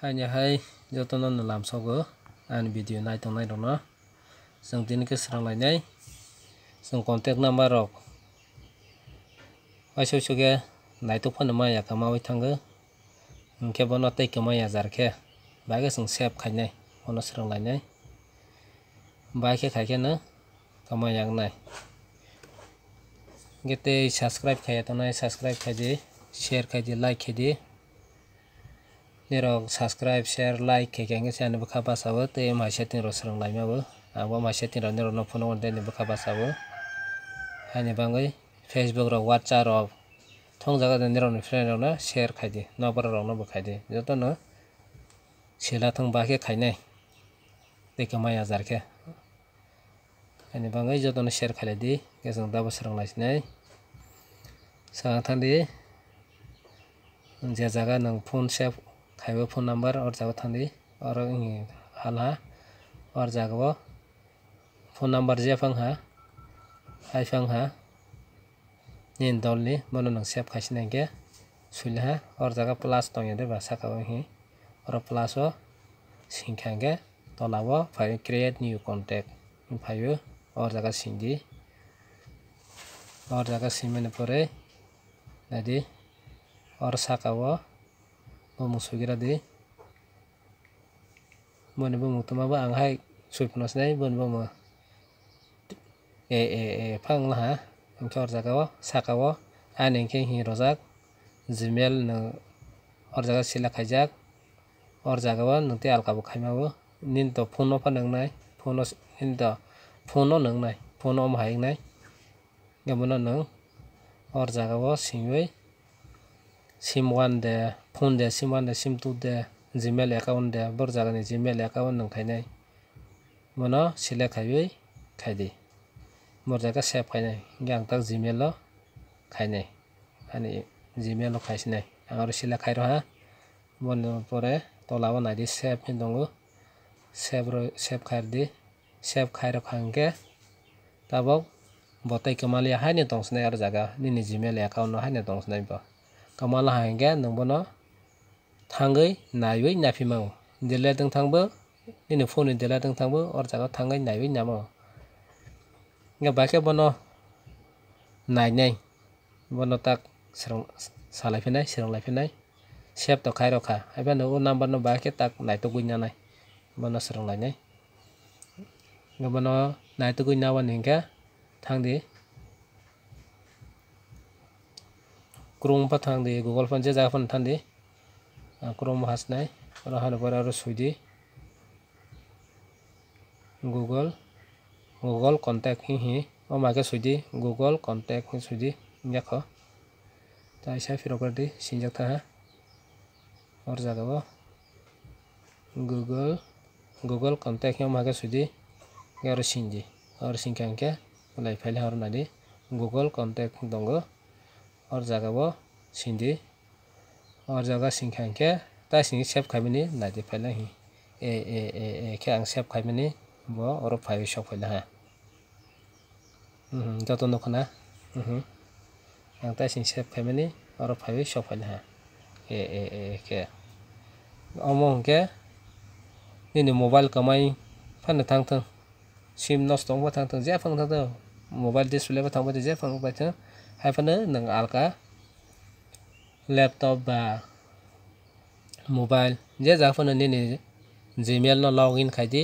Hai jotono lam sogo an video nai dong जों दिन के स्रांलायनाय जों कन्टेक्ट नाम्बार रok आइसोसुगे नाइतो फन माया कमावै थांगो उनके बनो तै कमाया जारखे बागे जों सेव खायनाय बनो स्रांलायनाय बाके खायके न कमाया नाय गेते सब्सक्राइब खाया तो नाय सब्सक्राइब खायदि शेयर खायदि लाइक खायदि नेरok subscribe share like keke channel bukha basawo te ma setting ro srang laimawo abo ma setting ro nerok no phone on bukha basawo haini bangai Facebook ro WhatsApp ro thong jaga de nerok ni friend ro na share khaidi nobor ro no bukhaidi joto no sila thong bake khainai te kamaya jarkhe haini bangai joto no share khailadi gesang dabo srang laisinai sang thandi je jaga nang phone save खाइबो phone number और जागा थांदी और हाला और जागा phone number जे फंहा हाय फंहा नीन दलनी मनो नंग सेव खासिनाय के सुइलहा और जागा प्लस दं दे भाषा का ही और प्लस ओ सिंखा के तलावो file create new contact five और जागा सिंदी और जागा सिमने परे नदी और साकावो bomo sugira di boni bomo tuma ba ang hai suipnos nai boni bomo phang la ha angkor jaga saka o ani ke hi rojak gmail no or jaga sila khaijak or jaga o nungte alka bo khaimao nin to phone no phanang nai phone nin to phone no nang nai phone om hai nai gamono nang or jaga o singwei sim 1 de phone de sim 1 de sim 2 de gmail account de bor jaga ni gmail account nang khainai mono select khaiwi khaidi bor jaga save khainai gang tak gmail lo khainai ani gmail lo khaisinai angaro select khairo ha bono pore tolao nadi save ni dongo save khairdi save khairo khangke tabok botai kamali haini tongsnai ar jaga nini gmail account no haini tongsnai bo kamala hangge nangbono thangai naiwi nafimao delete ding thangbo nini phone ni delete ding thangbo or jaga thangai naiwi namo nga bake bono nainai bono tak srang salaifinai srang laifinai save to khairo kha aibano o number no bake tak naito guina nai bono srang lainai nga bono naito guina wan hingka thangdi Chrome pa thangdi Google phone je jaga phone thandi Chrome hasnai oro hano pore aro suidi Google contact hi o ma ke suidi Google contact hi suidi yakho ta isa firo kordi sinjak tha ha or jaga bo Google contact hi ma ke suidi aro sinji or sinkangke lai file har nadi Google contact dongo और जागा वो सिंधी और जागा सिंखांके ता सिंग save खाइबनी नादि phyla ही के आं save खाइबनी बो और फाइव शॉप फाइला हा जतो नखना आं ता सिंग सेव खाइबनी और फाइव शॉप फाइला हा के अमो के निनि मोबाइल कमाई फाननो थांथों सिम नष्ट बा थांथों जे फां थांथों मोबाइल डिस्प्ले बा थांबा जे फां बायथों हाइफानो नों आलका लैपटॉप बा मोबाइल जे जाफानो निनि gmail no login खाइदि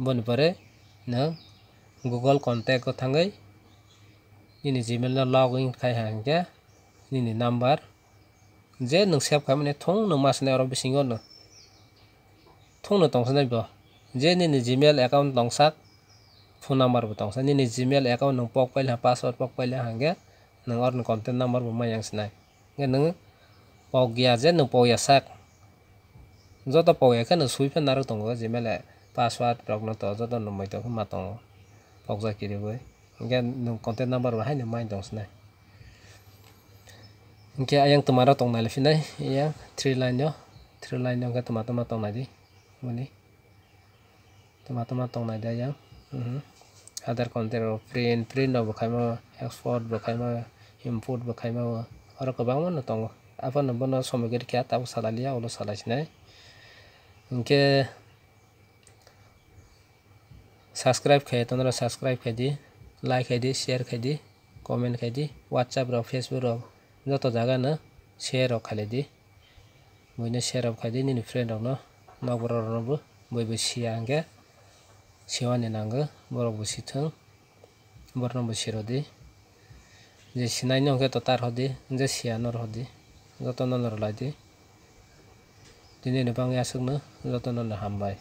बनि परे नों Google contact को थांगै निनि gmail no login खाइ हांगे निनि नम्बर जे नों सेव खाइमाने थों नो मासने अरो बिसिंगो नो थों नो तंसनाय बो जे निनि gmail account तंसाक phone number bo tongsa निनि gmail account नों पक पाइला password पक पाइला हांगे नों और contact number bo mayang snai nge nों pok gya je nों poya sak joto poya khe nों suifa narok tongo gmail password rok no to joto no mai to ma tongo pokja kiriboi nge nों contact number bo haino mai tongsnai nge ayang tumaro tongnai lefinai yang 3 line no ke tuma tongnai di moni tuma tongnai da yang other contact print no bo khaimo export bo khaimo import bo khaimo aro kobangma no tongo afano bono somogir kya tab salalia ulo salaisinai Hingke subscribe khai tonro subscribe khai di, like khai di, share khai di, comment khai di, WhatsApp rok Facebook rok joto jaga no share rok khai di. Buino share rok khai di nini friend rok no nokborok rok no bo boi sia hingke siwani nango borok bo sithong borok no bo sirodi. Je sinai no hingke to tar hodi je sia no hodi joto no lai di. Tini ni bangni asuk no joto no hambai.